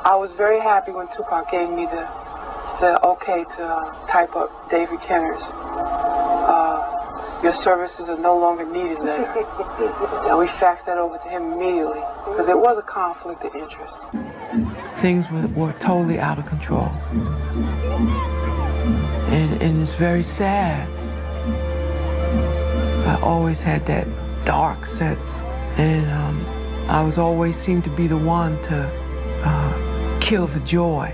I was very happy when Tupac gave me the okay to type up David Kenner's "Your services are no longer needed" letter. And we faxed that over to him immediately because it was a conflict of interest. Things were totally out of control. And it's very sad. I always had that dark sense, and I was always seemed to be the one to kill the joy.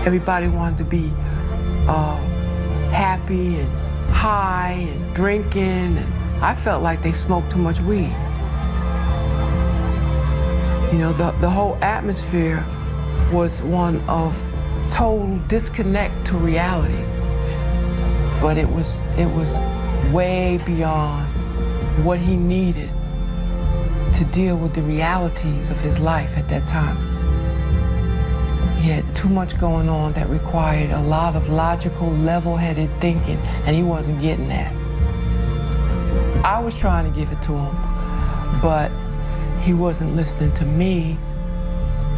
Everybody wanted to be happy and high and drinking, and I felt like they smoked too much weed. You know, the whole atmosphere was one of total disconnect to reality. But it was way beyond what he needed to deal with the realities of his life at that time. He had too much going on that required a lot of logical, level-headed thinking, and he wasn't getting that. I was trying to give it to him, but he wasn't listening to me.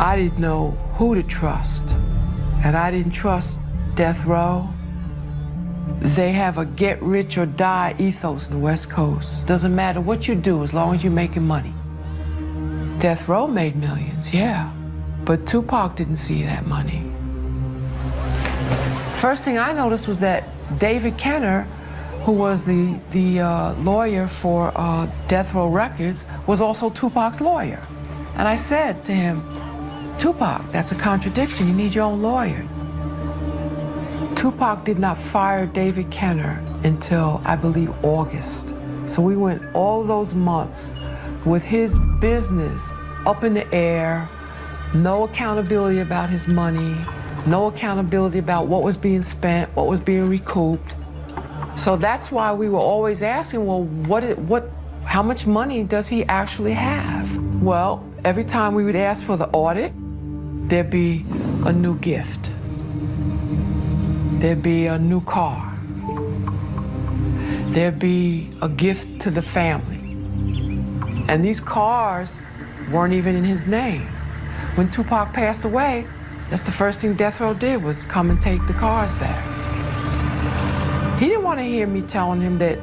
I didn't know who to trust, and I didn't trust Death Row. They have a get-rich-or-die ethos in the West Coast. Doesn't matter what you do as long as you're making money. Death Row made millions, yeah, but Tupac didn't see that money. First thing I noticed was that David Kenner, who was the lawyer for Death Row Records, was also Tupac's lawyer. And I said to him, "Tupac, that's a contradiction. You need your own lawyer." Tupac did not fire David Kenner until, I believe, August. So we went all those months with his business up in the air, no accountability about his money, no accountability about what was being spent, what was being recouped. So that's why we were always asking, well, how much money does he actually have? Well, every time we would ask for the audit, there'd be a new gift. There'd be a new car. There'd be a gift to the family. And these cars weren't even in his name. When Tupac passed away, that's the first thing Death Row did, was come and take the cars back. He didn't want to hear me telling him that,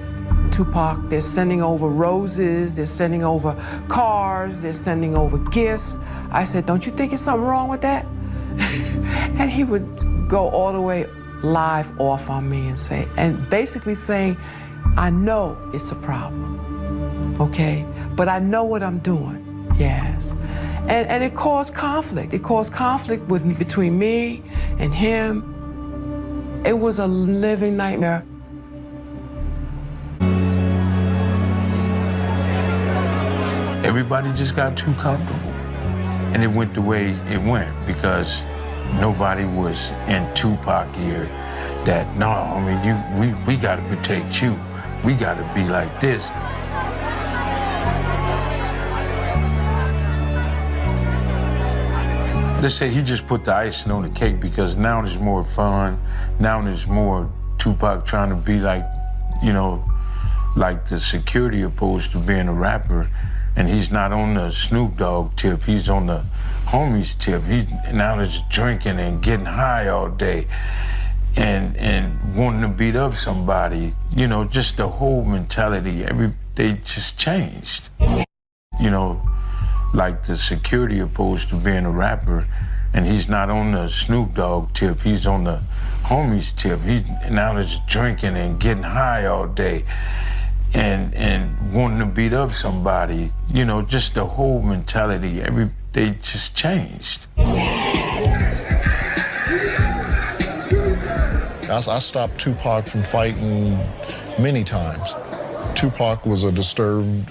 "Tupac, they're sending over roses, they're sending over cars, they're sending over gifts." I said, "Don't you think there's something wrong with that?" And he would go all the way live off on me and say, and basically saying, "I know it's a problem, okay? But I know what I'm doing." Yes. And it caused conflict. It caused conflict between me and him. It was a living nightmare. Everybody just got too comfortable. And it went the way it went because nobody was in Tupac ear that, no, I mean, we got to protect you. We got to be like this. Let's say he just put the icing on the cake because now there's more fun. Now there's more Tupac trying to be like, you know, like the security opposed to being a rapper. And he's not on the Snoop Dogg tip, he's on the homies tip. He now is drinking and getting high all day and wanting to beat up somebody. You know, just the whole mentality, they just changed. You know, like the security opposed to being a rapper, and he's not on the Snoop Dogg tip, he's on the homies tip. He now is drinking and getting high all day and wanting to beat up somebody. You know, just the whole mentality, they just changed. I stopped Tupac from fighting many times. Tupac was a disturbed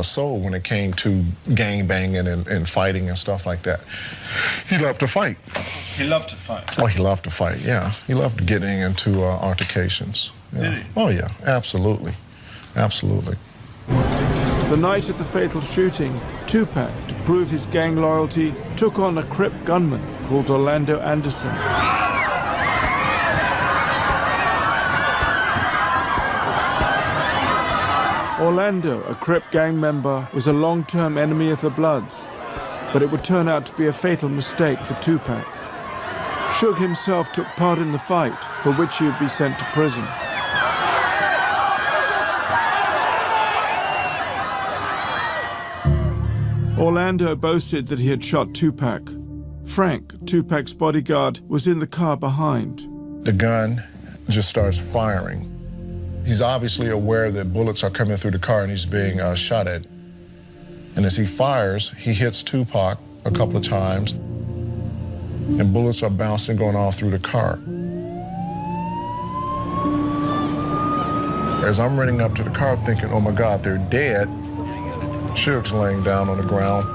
soul when it came to gang banging and fighting and stuff like that. He loved to fight. He loved to fight? Oh, he loved to fight, yeah. He loved getting into altercations. Yeah. Did he? Oh, yeah, absolutely. Absolutely. The night of the fatal shooting, Tupac, to prove his gang loyalty, took on a Crip gunman called Orlando Anderson. Orlando, a Crip gang member, was a long-term enemy of the Bloods. but it would turn out to be a fatal mistake for Tupac. Suge himself took part in the fight, for which he would be sent to prison. Orlando boasted that he had shot Tupac. Frank, Tupac's bodyguard, was in the car behind. The gun just starts firing. He's obviously aware that bullets are coming through the car and he's being shot at. And as he fires, he hits Tupac a couple of times, and bullets are bouncing going all through the car. As I'm running up to the car thinking, oh my God, they're dead, Suge's laying down on the ground.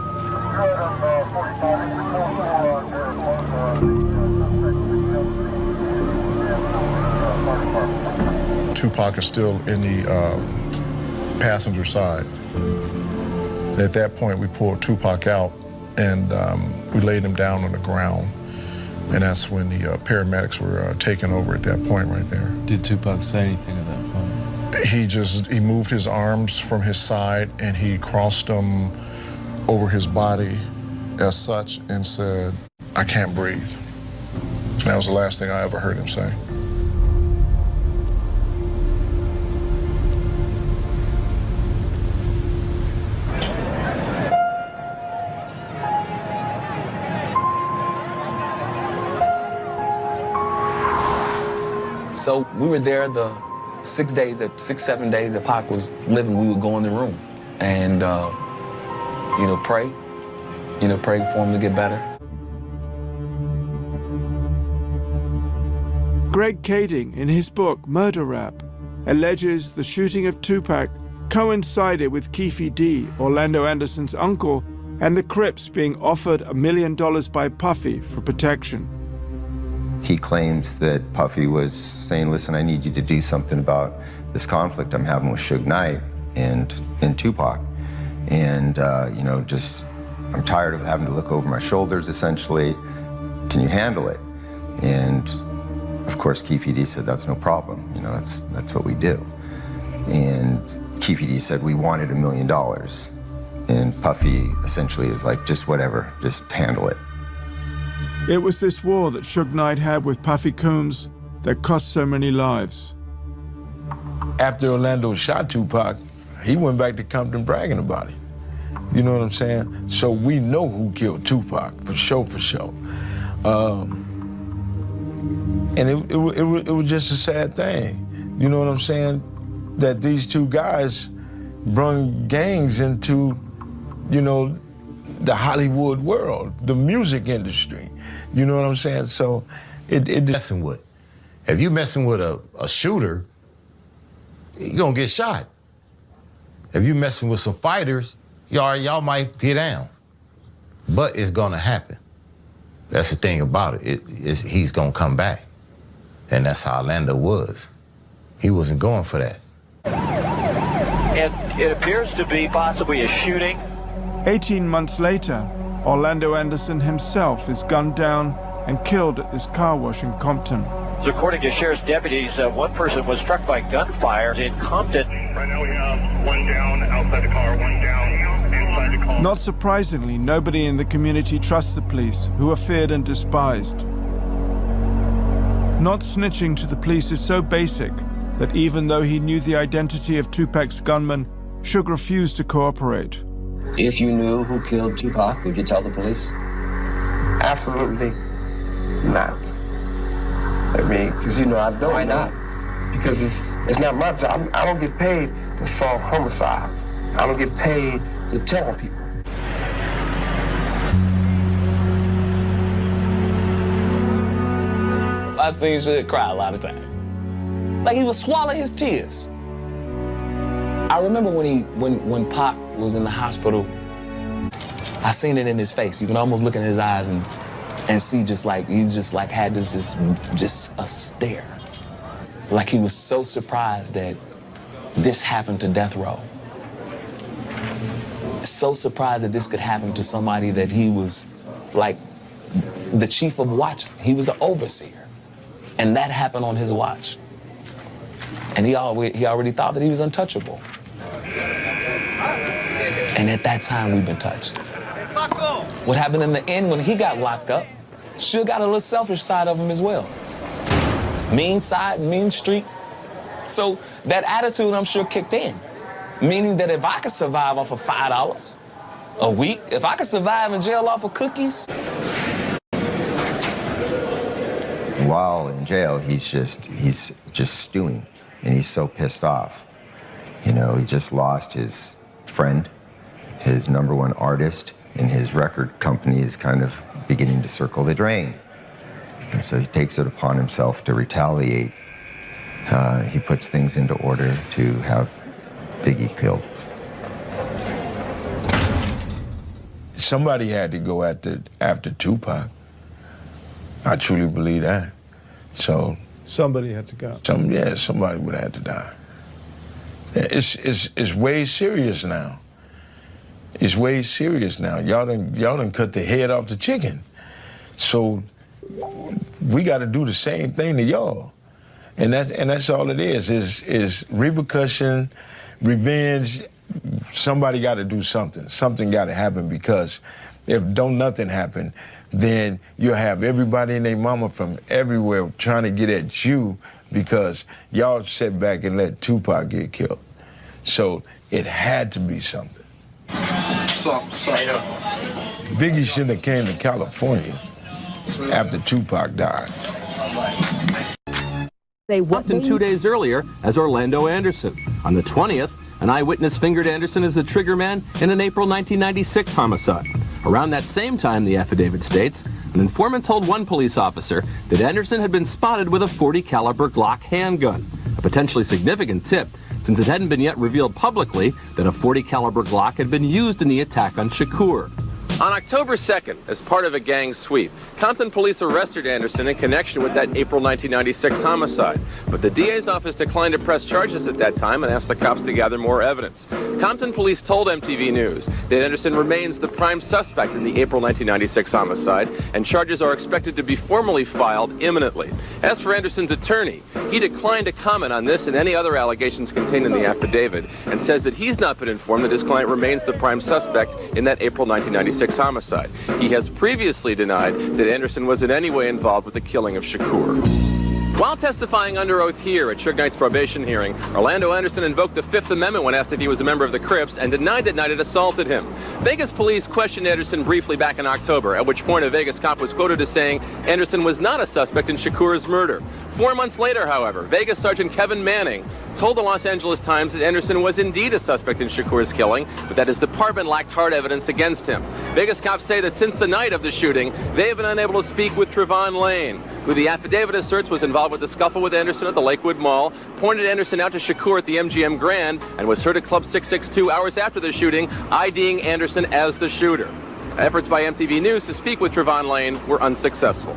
Tupac is still in the passenger side. And at that point, we pulled Tupac out and we laid him down on the ground. And that's when the paramedics were taking over at that point right there. Did Tupac say anything at that point? He moved his arms from his side and he crossed them over his body as such and said, "I can't breathe." And that was the last thing I ever heard him say. So we were there the 6 days, 7 days that Pac was living. We would go in the room and, pray for him to get better. Greg Kading, in his book Murder Rap, alleges the shooting of Tupac coincided with Keefe D, Orlando Anderson's uncle, and the Crips being offered $1 million by Puffy for protection. He claims that Puffy was saying, listen, I need you to do something about this conflict I'm having with Suge Knight and Tupac. And, I'm tired of having to look over my shoulders, essentially. Can you handle it? And, of course, Keefe D said, that's no problem. That's what we do. And Keefe D said, we wanted $1 million. And Puffy essentially is like, just whatever, just handle it. It was this war that Suge Knight had with Puffy Combs that cost so many lives. After Orlando shot Tupac, he went back to Compton bragging about it. You know what I'm saying? So we know who killed Tupac, for sure. And it was just a sad thing. You know what I'm saying? That these two guys brung gangs into, the Hollywood world, the music industry. You know what I'm saying? So it messing with. If you messing with a shooter, you're gonna get shot. If you messing with some fighters, y'all might get down. But it's gonna happen. That's the thing about it. He's gonna come back. And that's how Orlando was. He wasn't going for that. And it appears to be possibly a shooting. 18 months later, Orlando Anderson himself is gunned down and killed at this car wash in Compton. So according to sheriff's deputies, one person was struck by gunfire in Compton. Right now we have one down outside the car, one down inside the car. Not surprisingly, nobody in the community trusts the police, who are feared and despised. Not snitching to the police is so basic that even though he knew the identity of Tupac's gunman, Suge refused to cooperate. If you knew who killed Tupac, would you tell the police? Absolutely not. I mean, because I don't. Why not? Because it's not my job. I don't get paid to solve homicides. I don't get paid to tell on people. I seen Suge cry a lot of times. Like he would swallow his tears. I remember when Pac was in the hospital, I seen it in his face. You can almost look in his eyes and see he's had this just a stare. Like he was so surprised that this happened to death row. So surprised that this could happen to somebody that he was like the chief of watch. He was the overseer. And that happened on his watch. And he already thought that he was untouchable. And at that time, we've been touched. What happened in the end when he got locked up, Suge got a little selfish side of him as well. Mean side, mean streak. So that attitude, I'm sure, kicked in. Meaning that if I could survive off of $5 a week, if I could survive in jail off of cookies. While in jail, he's just stewing, and he's so pissed off. You know, he just lost his friend, his #1 artist, and his record company is kind of beginning to circle the drain. And so he takes it upon himself to retaliate. He puts things into order to have Biggie killed. Somebody had to go after Tupac. I truly believe that. So Somebody had to go. Somebody would have to die. It's way serious now. It's way serious now. Y'all done cut the head off the chicken. So we got to do the same thing to y'all, and that's all it is repercussion, revenge. Somebody got to do something. Something got to happen, because if nothing happen, then you'll have everybody and their mama from everywhere trying to get at you because y'all sat back and let Tupac get killed. So it had to be something. Biggie shouldn't have came to California after Tupac died. They walked in 2 days earlier as Orlando Anderson. On the 20th, an eyewitness fingered Anderson as the triggerman in an April 1996 homicide. Around that same time, the affidavit states, an informant told one police officer that Anderson had been spotted with a .40 caliber Glock handgun, a potentially significant tip since it hadn't been yet revealed publicly that a .40 caliber Glock had been used in the attack on Shakur. On October 2nd, as part of a gang sweep, Compton police arrested Anderson in connection with that April 1996 homicide. But the DA's office declined to press charges at that time and asked the cops to gather more evidence. Compton police told MTV News that Anderson remains the prime suspect in the April 1996 homicide, and charges are expected to be formally filed imminently. As for Anderson's attorney, he declined to comment on this and any other allegations contained in the affidavit, and says that he's not been informed that his client remains the prime suspect in that April 1996 homicide. He has previously denied that Anderson was in any way involved with the killing of Shakur. While testifying under oath here at Suge Knight's probation hearing, Orlando Anderson invoked the Fifth Amendment when asked if he was a member of the Crips and denied that Knight had assaulted him. Vegas police questioned Anderson briefly back in October, at which point a Vegas cop was quoted as saying Anderson was not a suspect in Shakur's murder. 4 months later, however, Vegas Sergeant Kevin Manning told the Los Angeles Times that Anderson was indeed a suspect in Shakur's killing, but that his department lacked hard evidence against him. Vegas cops say that since the night of the shooting, they have been unable to speak with Trevon Lane, who the affidavit asserts was involved with the scuffle with Anderson at the Lakewood Mall, pointed Anderson out to Shakur at the MGM Grand, and was heard at Club 662 hours after the shooting, IDing Anderson as the shooter. Efforts by MTV News to speak with Trevon Lane were unsuccessful.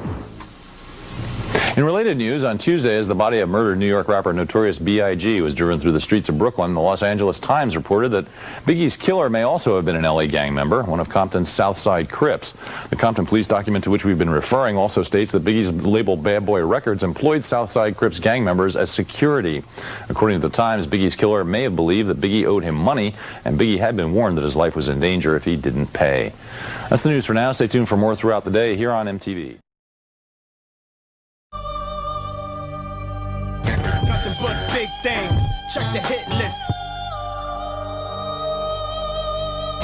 In related news, on Tuesday, as the body of murdered New York rapper Notorious B.I.G. was driven through the streets of Brooklyn, the Los Angeles Times reported that Biggie's killer may also have been an L.A. gang member, one of Compton's South Side Crips. The Compton police document to which we've been referring also states that Biggie's label Bad Boy Records employed South Side Crips gang members as security. According to the Times, Biggie's killer may have believed that Biggie owed him money, and Biggie had been warned that his life was in danger if he didn't pay. That's the news for now. Stay tuned for more throughout the day here on MTV. Nothing but big things. Check the hit list.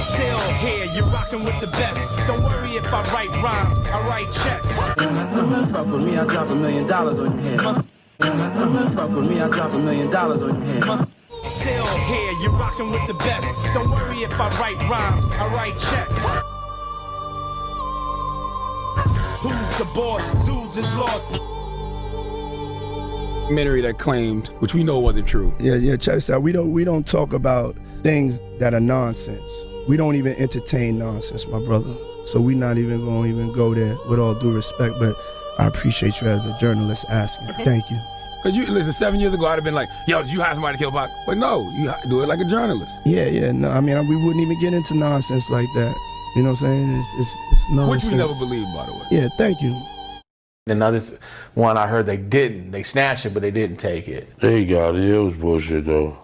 Still here, you're rocking with the best. Don't worry if I write rhymes, I write checks. Fuck with me, I drop $1 million on your head. Fuck with me, I drop $1 million on your head. Still here, you're rocking with the best. Don't worry if I write rhymes, I write checks. Who's the boss? Dudes is lost. Documentary that claimed, which we know wasn't true. Yeah, check this out. We don't talk about things that are nonsense. We don't even entertain nonsense, my brother. So we're not even going to go there, with all due respect, but I appreciate you as a journalist asking. Thank you. Because you listen, 7 years ago, I'd have been like, yo, did you hire somebody to kill Pac? But no, you do it like a journalist. Yeah, no, I mean, we wouldn't even get into nonsense like that. You know what I'm saying? It's nonsense. Which we never believed, by the way. Yeah, thank you. Another one I heard they snatched it, but they didn't take it. They got it. It was bullshit though.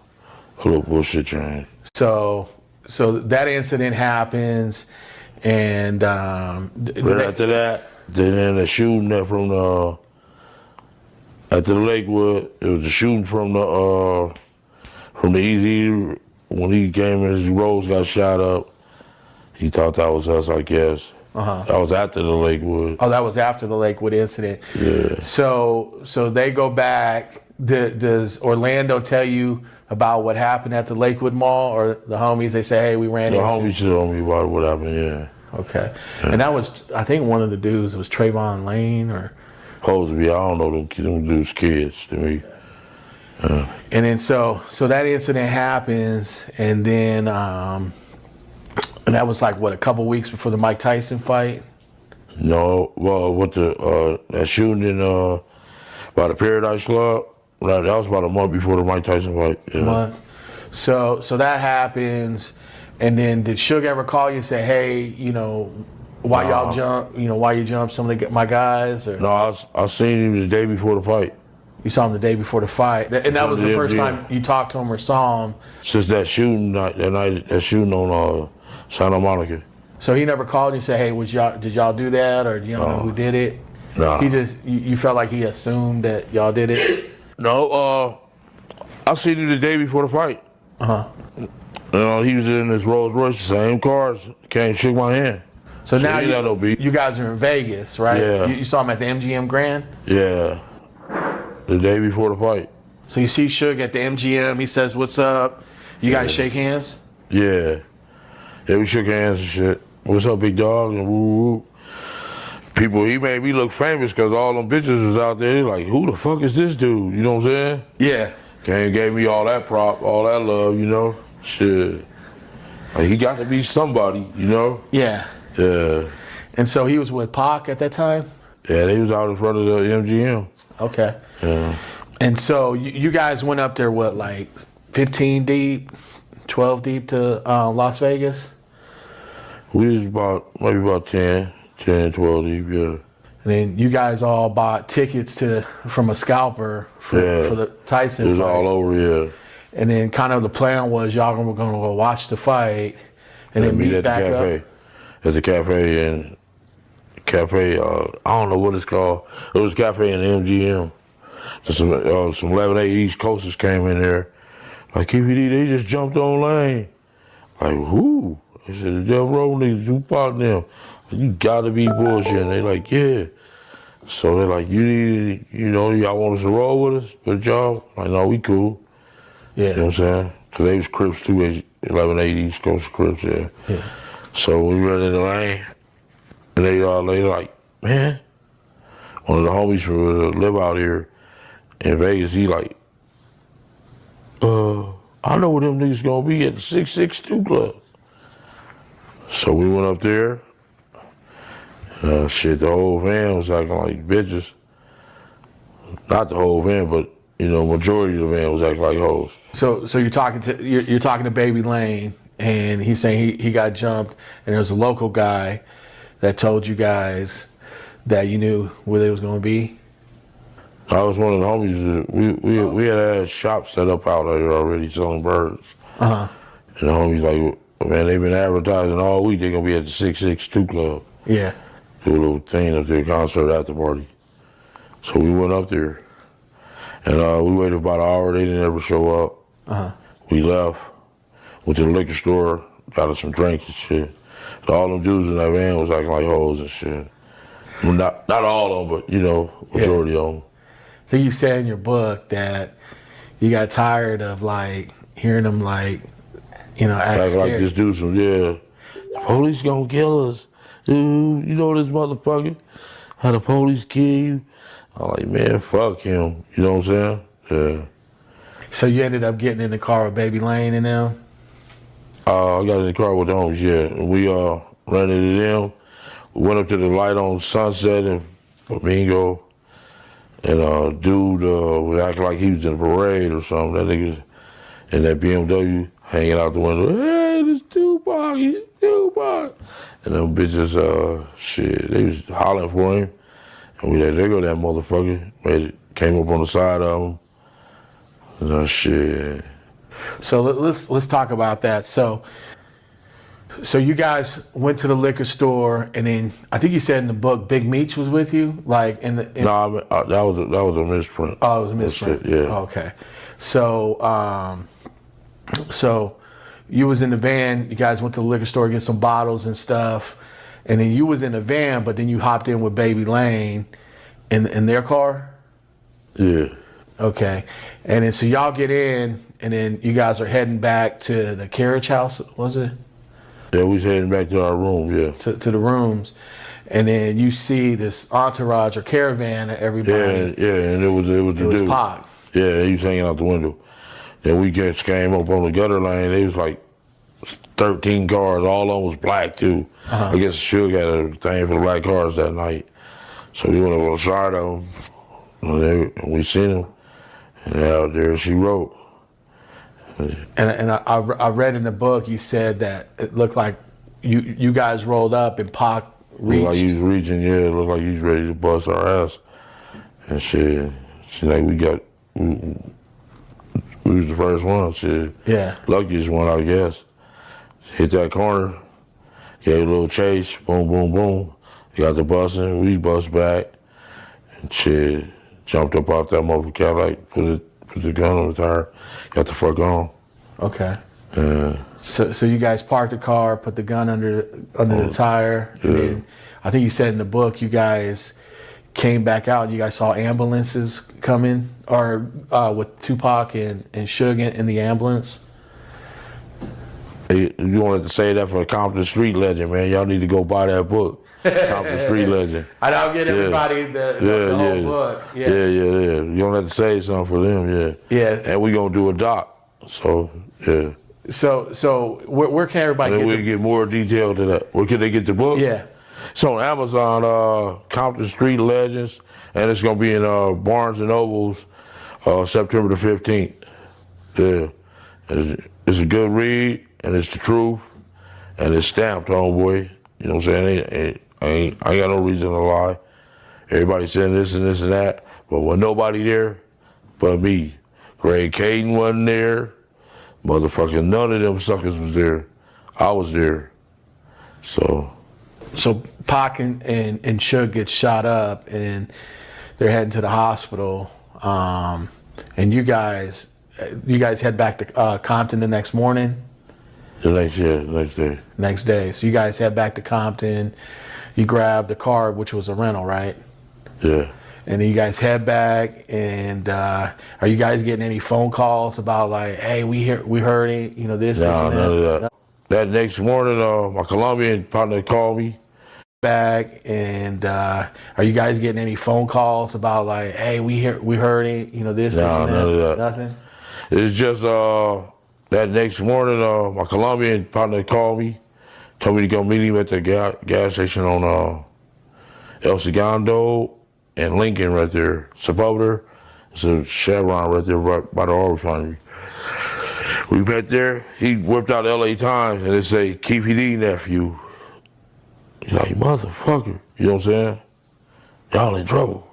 A little bullshit train. So that incident happens. And right after that, then the shooting that from the at the Lakewood, it was the shooting from the Easy when he came and his Rose got shot up. He thought that was us, I guess. That was after the Lakewood. Oh, that was after the Lakewood incident. Yeah. So they go back. Does Orlando tell you about what happened at the Lakewood Mall, or the homies? They say, "Hey, we ran The into." homies told me about what happened. Yeah. Okay. And that was, I think, one of the dudes was Trayvon Lane, or. Supposed to be. I don't know them dudes' kids to me. And then so that incident happens, and then and that was like what, a couple weeks before the Mike Tyson fight. No, well, with the that shooting in by the Paradise Club, that was about a month before the Mike Tyson fight. Yeah. Month. So that happens, and then did Suge ever call you and say, "Hey, you know, why y'all jump? You know, why you jumped some of my guys?" Or? No, I seen him the day before the fight. You saw him the day before the fight, and that was the first time you talked to him or saw him. Since that shooting night, that shooting on Santa Monica. So he never called you and said, "Hey, did y'all do that, or do you know who did it?" Nah. He just you felt like he assumed that y'all did it. No, I seen him the day before the fight. He was in his Rolls Royce, the same cars. Came, shook my hand. So now you guys are in Vegas, right? Yeah. You saw him at the MGM Grand? Yeah. The day before the fight. So you see Suge at the MGM, he says, "What's up?" You guys shake hands? Yeah. Yeah, we shook hands and shit. "What's up, big dog?" And woo woo. People, he made me look famous because all them bitches was out there. They like, "Who the fuck is this dude?" You know what I'm saying? Yeah. Gave me all that prop, all that love, you know? Shit. Like, he got to be somebody, you know? Yeah. Yeah. And so he was with Pac at that time? Yeah, they was out in front of the MGM. Okay. Yeah. And so you guys went up there, what, like 15 deep, 12 deep to Las Vegas? We was maybe about 10, 12 deep, yeah. And then you guys all bought tickets from a scalper for the Tyson fight. It was fight. all over, yeah. And then kind of the plan was y'all were going to go watch the fight and then meet back the cafe. up. At the cafe I don't know what it's called. It was a cafe in the MGM. Some 11A East Coasters came in there. Like, KVD, they just jumped on Lane. Like, who? They said, the Death Row niggas, Tupac and them. You gotta be bullshitting. They like, yeah. So they're like, y'all want us to roll with us? With y'all? Like, no, we cool. Yeah. You know what I'm saying? Because they was Crips too, 11A East Coast Crips, yeah. So we ran in the lane, and they like, man, one of the homies who live out here in Vegas, he like, I know where them niggas gonna be at the 662 Club. So we went up there. The whole van was acting like bitches. Not the whole van, but majority of the van was acting like hoes. So you're talking to Baby Lane, and he's saying he got jumped, and there was a local guy that told you guys that you knew where they was gonna be. I was one of the homies. We had a shop set up out there already selling birds. And the homies like, man, they've been advertising all week. They're gonna be at the 662 Club. Yeah. Do a little thing up there, concert after party. So we went up there, and we waited about an hour. They didn't ever show up. We left, went to the liquor store, got us some drinks and shit. So all them dudes in that van was acting like hoes and shit. Well, not all of them, but majority of them. I think you said in your book that you got tired of hearing them act like this dude, the police gonna kill us. Dude, you know this motherfucker? How the police kill you? I'm like, man, fuck him. You know what I'm saying? Yeah. So you ended up getting in the car with Baby Lane and them? I got in the car with the homies, yeah. And we ran into them. We went up to the light on Sunset in Flamingo. And dude was acting like he was in a parade or something. That nigga in that BMW hanging out the window. Hey, this Tupac, he's Tupac. And them bitches, they was hollering for him. And we like, there go that motherfucker. Came up on the side of him. And shit. So let's talk about that. So So you guys went to the liquor store, and then I think you said in the book, Big Meech was with you, like in the. No, that was a misprint. Oh, it was a misprint. That's it, yeah. Okay. So, so you was in the van. You guys went to the liquor store to get some bottles and stuff, and then you was in the van, but then you hopped in with Baby Lane, in their car. Yeah. Okay. And then so y'all get in, and then you guys are heading back to the carriage house. Was it? Yeah, we was heading back to our room, yeah. To the rooms. And then you see this entourage or caravan of everybody. Yeah, and it was the dude. Pac. Yeah, he was hanging out the window. Then we just came up on the gutter lane. It was like 13 cars. All of them was black, too. I guess Suge had a thing for the black cars that night. So we went over to the side of them, and we seen them. And out there she wrote. And I read in the book, you said that it looked like you guys rolled up and Pac reached. Looked like he was reaching, yeah. It looked like he was ready to bust our ass. And shit, like we was the first one, shit. Yeah. Luckiest one, I guess. Hit that corner, gave a little chase, boom, boom, boom. Got the busing, we bust back, and shit, jumped up out that motherfucker Cadillac, put the gun on the tire, got the fuck on. Okay. So you guys parked the car, put the gun under the tire, and then I think you said in the book you guys came back out and you guys saw ambulances coming, or with Tupac and Suge in the ambulance. Hey, you wanted to say that for a Compton Street Legend, man. Y'all need to go buy that book. Compton Street Legend. I'll get everybody the whole book. Yeah. You don't have to say something for them, yeah. Yeah. And we gonna do a doc, so yeah. So where can everybody get? We get more detail to that. Where can they get the book? Yeah. It's on Amazon, Compton Street Legends, and it's gonna be in Barnes and Nobles, September the 15th. Yeah, it's a good read, and it's the truth, and it's stamped, homeboy. You know what I'm saying? I ain't got no reason to lie. Everybody saying this and this and that, but when nobody there but me. Greg Caden wasn't there. Motherfucking none of them suckers was there. I was there. So Pac and Suge get shot up and they're heading to the hospital. And you guys head back to Compton the next morning? The next day. Next day. So you guys head back to Compton. You grab the car, which was a rental, right? Yeah. And then you guys head back, and are you guys getting any phone calls about like, hey, we heard it, you know, this, no, this, and none of that. That next morning, my Colombian partner called me. Back, and are you guys getting any phone calls about like, hey, we heard it, you know, this, this, and that? None of that. Nothing? It's just that next morning, my Colombian partner called me, told me to go meet him at the gas station on El Segundo and Lincoln right there. Sepulveda. It's a Chevron right there right by the oil refinery. We met there. He whipped out the LA Times and it say, "Keefy D nephew." He's like, motherfucker. You know what I'm saying? Y'all in trouble.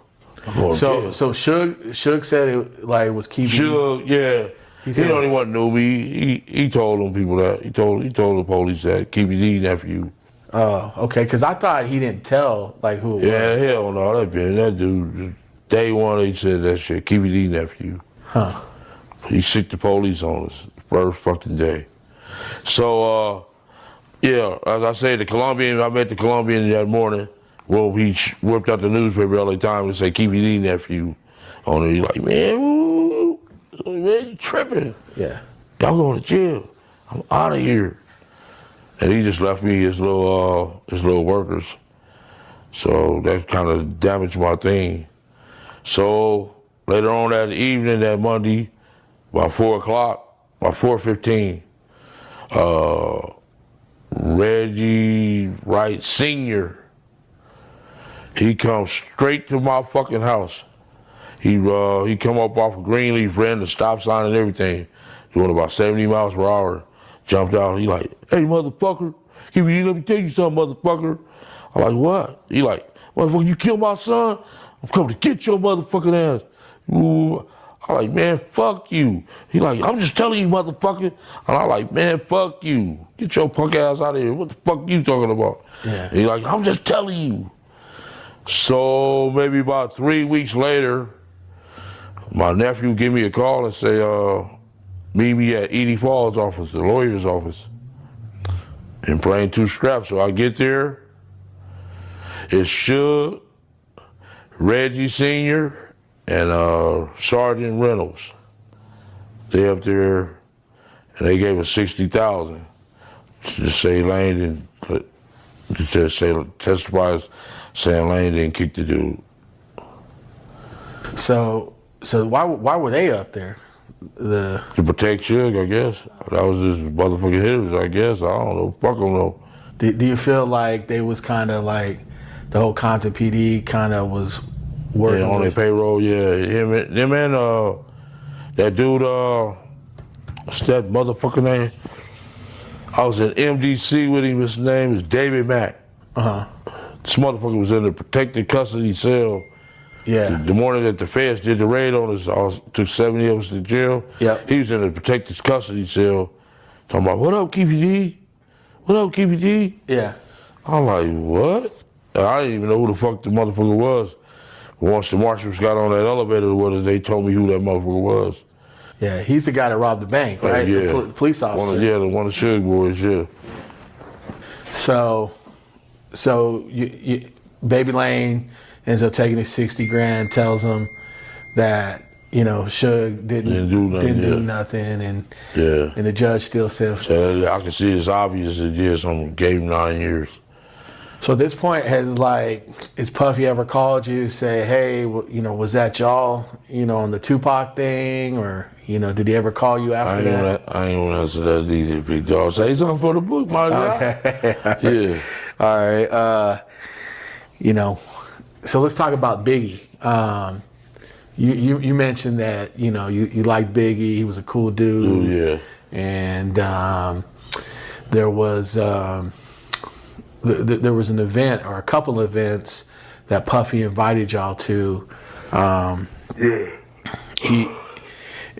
So Suge said it like was Keefy. Suge, yeah. He the only one knew me. He told them people that. He told the police that Keefy D nephew. Oh, okay. Because I thought he didn't tell like who it was. Yeah, hell no. That dude, day one he said that shit. Keefy D nephew. Huh. He sicked the police on us first fucking day. So, yeah, as I said, I met the Colombian that morning. Well, he whipped out the newspaper all the time and said Keefy D nephew on it. He's like, man, you tripping. Yeah. Y'all going to jail. I'm out of here. And he just left me his little workers. So that kind of damaged my thing. So later on that evening, that Monday, about 4 o'clock, about 4:15, Reggie Wright Sr., he comes straight to my fucking house. He come up off of Greenleaf, ran the stop sign and everything, doing about 70 miles per hour. Jumped out, he like, hey, motherfucker, let me tell you something, motherfucker. I'm like, what? He like, motherfucker, you killed my son? I'm coming to get your motherfucking ass. Ooh. I'm like, man, fuck you. He like, I'm just telling you, motherfucker. And I'm like, man, fuck you. Get your punk ass out of here. What the fuck you talking about? Yeah. He like, I'm just telling you. So maybe about 3 weeks later, my nephew give me a call and say, meet me at Edie Fall's office, the lawyer's office, and bring 2 straps. So I get there, it's Suge, Reggie Sr., and Sergeant Reynolds. They up there, and they gave us $60,000 to say Lane didn't, to say testifies saying Lane didn't kick the dude. So why were they up there? To protect Suge, I guess. That was his motherfucking hitters, I guess. I don't know. Fuck them though. Do you feel like they was kind of like the whole Compton PD kind of was working on their payroll? Yeah, him and that dude. What's that motherfucker name? I was at MDC with him. His name is David Mack. This motherfucker was in the protected custody cell. Yeah. The morning that the feds did the raid on us, I took 70 of us to jail. Yep. He was in the protected custody cell, talking about, what up, KPD? What up, KPD? Yeah. I'm like, what? And I didn't even know who the fuck the motherfucker was. Once the marshals got on that elevator with us, they told me who that motherfucker was. Yeah, he's the guy that robbed the bank, right? Yeah. The police officer. One of the Suge boys, yeah. So you Baby Lane ends up taking his 60 grand, tells him that, you know, Suge didn't do nothing, and the judge still says. So I can see it's obvious that yes, I'm gave him 9 years. So at this point, has Puffy ever called you, say, hey, you know, was that y'all, you know, on the Tupac thing, or, you know, did he ever call you after that? I ain't gonna answer that either, big dog. Say something for the book, my guy. Okay. Yeah. All right. You know, so let's talk about Biggie. You mentioned that, you know, you liked Biggie. He was a cool dude. Ooh, yeah. And there was there was an event or a couple of events that Puffy invited y'all to. And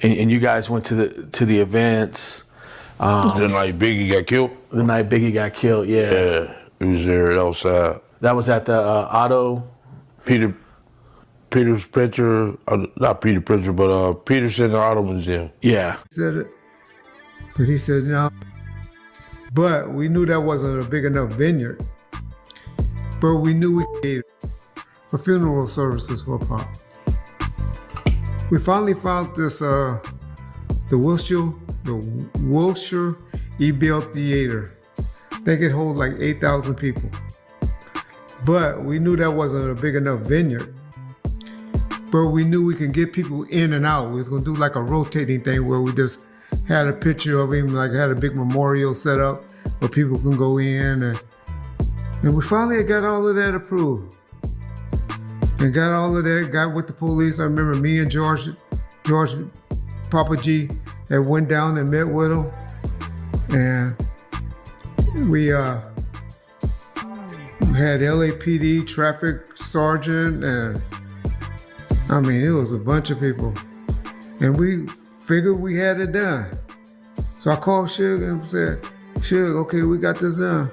you guys went to the events. The night Biggie got killed. The night Biggie got killed. Yeah. Yeah. He was there outside. That was at the auto. Peter's picture, not Peter Pritchard, but Peterson Auto Museum. Yeah. He said it, but he said no. But we knew that wasn't a big enough vineyard. But we knew we paid for funeral services for Pop. We finally found this, the Wilshire E-Bill Theater. I think it holds like 8,000 people. But we knew that wasn't a big enough vineyard. But we knew we could get people in and out. We was gonna do like a rotating thing where we just had a picture of him, like had a big memorial set up where people can go in. And we finally got all of that approved. And got all of that, got with the police. I remember me and George Papa G had went down and met with him. And we had LAPD traffic sergeant, and I mean, it was a bunch of people. And we figured we had it done. So I called Suge and said, Suge, okay, we got this done.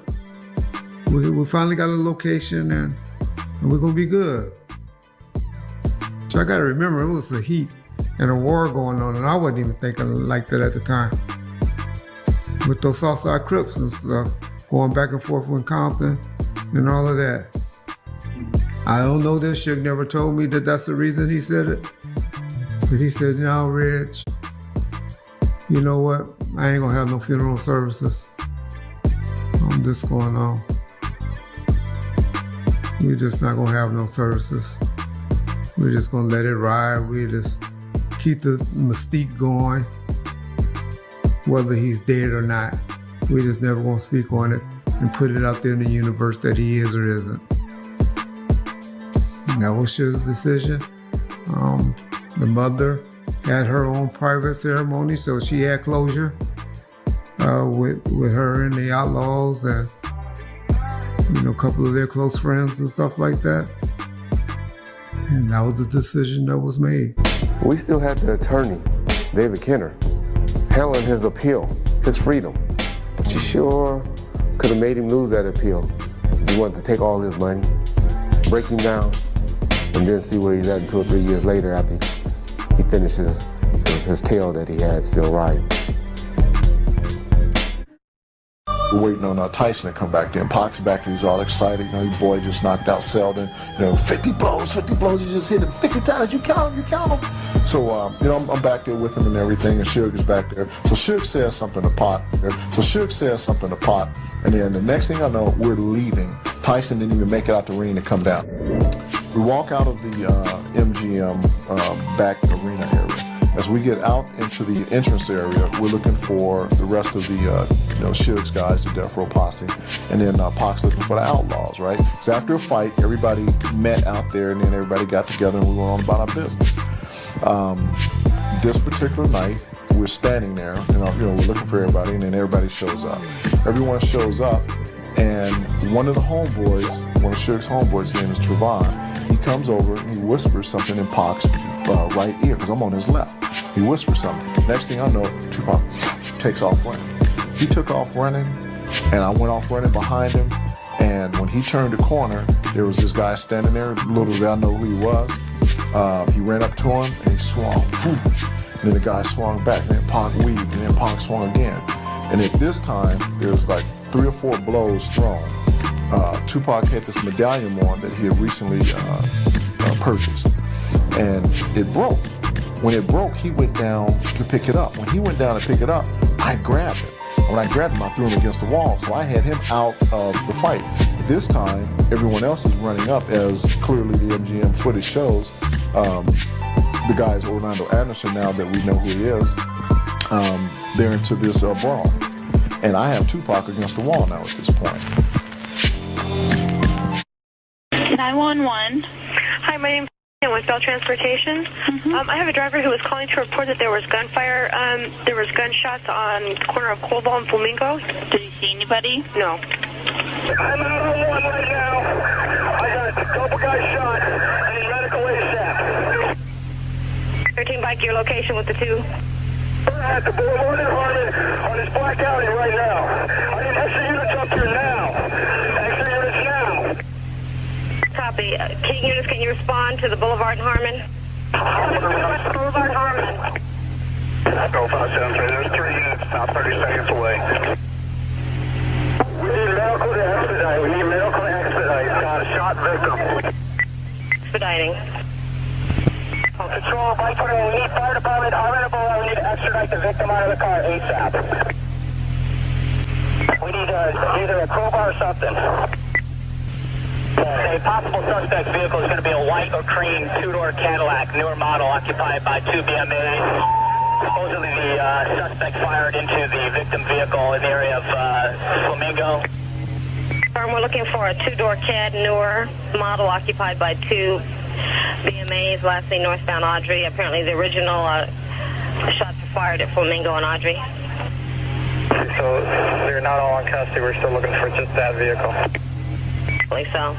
We finally got a location, and we're gonna be good. So I gotta remember, it was the heat and a war going on, and I wasn't even thinking like that at the time. With those Southside Crips and stuff, going back and forth with Compton and all of that. I don't know this. Suge never told me that that's the reason he said it. But he said, no, Rich, you know what? I ain't gonna have no funeral services. This going on. We're just not gonna have no services. We're just gonna let it ride. We just keep the mystique going, whether he's dead or not. We just never gonna speak on it and put it out there in the universe that he is or isn't. And that was Suge's decision. The mother had her own private ceremony, so she had closure with her and the Outlaws and, you know, a couple of their close friends and stuff like that. And that was the decision that was made. We still had the attorney, David Kenner, handling his appeal, his freedom. But you sure could have made him lose that appeal. You wanted to take all his money, break him down, and then see where he's at 2 or 3 years later after he finishes his tale that he had still riding. We're waiting on Tyson to come back there. Pac's back there, he's all excited. You know, your boy just knocked out Selden. 50 blows, he just hit him 50 times. You count him. So, I'm back there with him and everything, and Suge is back there. So Suge says something to Pac. And then the next thing I know, we're leaving. Tyson didn't even make it out the ring to come down. We walk out of the MGM back arena area. As we get out into the entrance area, we're looking for the rest of the, Suge's guys, the Death Row Posse, and then Pac's looking for the Outlaws, right? So after a fight, everybody met out there, and then everybody got together, and we went on about our business. This particular night, we're standing there, we're looking for everybody, and then everybody shows up. Everyone shows up, and one of Suge's homeboys, his name is Trevon, he comes over and he whispers something in Pac's right ear, because I'm on his left. He whispers something. Next thing I know, Tupac takes off running. He took off running, and I went off running behind him, and when he turned the corner, there was this guy standing there. Little did I know who he was. He ran up to him, and he swung. And then the guy swung back, and then Pac weaved, and then Pac swung again. And at this time, there was like 3 or 4 blows thrown. Tupac had this medallion on that he had recently purchased, and it broke. When it broke, he went down to pick it up. When he went down to pick it up, I grabbed him. When I grabbed him, I threw him against the wall, so I had him out of the fight. This time, everyone else is running up, as clearly the MGM footage shows. The guy is Orlando Anderson, now that we know who he is. They're into this brawl. And I have Tupac against the wall now at this point. 911. Hi, my name's with Bell Transportation. I have a driver who was calling to report that there was gunfire. There was gunshots on the corner of Cobalt and Flamingo. Did you see anybody? No. I'm out on one right now. I got a couple guys shot. I need medical ASAP. 13 bike, your location with the 2. We're at the Boulevard in Harmon on this black alley right now. I need extra units up here now. Extra units now. Copy. King units, can you respond to the Boulevard in Harmon? Boulevard Harmon. Go 573. There's 3 units about 30 seconds away. We need medical to expedite. Got a shot victim. Expediting. Control, bike putting. We need fire department. I'm in a boat. We need to extradite the victim out of the car ASAP. We need either a crowbar or something. A possible suspect vehicle is going to be a white or cream 2-door Cadillac, newer model, occupied by 2 BMAs. Supposedly the suspect fired into the victim vehicle in the area of Flamingo. We're looking for a 2-door Cad, newer model, occupied by 2 BMAs, last name northbound Audrey. Apparently the original shots were fired at Flamingo and Audrey. So they're not all in custody. We're still looking for just that vehicle. So.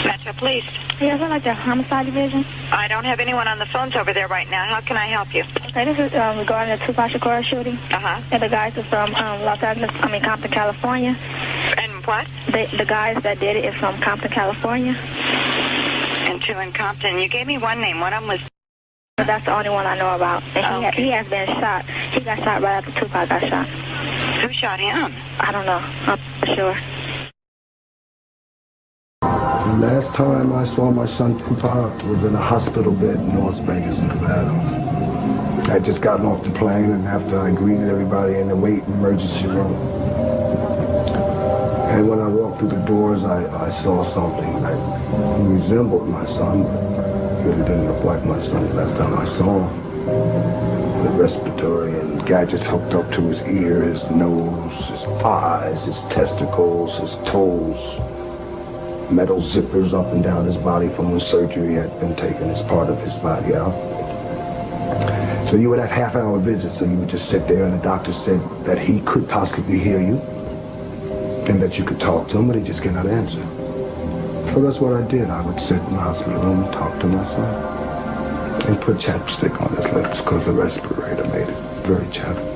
Metro Police. Yes, I'd like the homicide division. I don't have anyone on the phones over there right now. How can I help you? Okay, this is regarding the Tupac Shakur shooting. And the guys are from Compton, California. And what? The guys that did it is from Compton, California. And 2 in Compton. You gave me one name. One of them was... That's the only one I know about. And he has been shot. He got shot right after Tupac got shot. Who shot him? I don't know. I'm not sure. The last time I saw my son Tupac was in a hospital bed in Las Vegas, Nevada. I had just gotten off the plane, and after I greeted everybody in the emergency room, and when I walked through the doors, I saw something that resembled my son, but really didn't look like my son the last time I saw him. The respiratory and gadgets hooked up to his ear, his nose, his eyes, his testicles, his toes. Metal zippers up and down his body from when surgery had been taken as part of his body out. So you would have half-hour visits, so you would just sit there and the doctor said that he could possibly hear you and that you could talk to him, but he just cannot answer. So that's what I did. I would sit in the hospital room and talk to my son. and put chapstick on his lips because the respirator made it very chapped.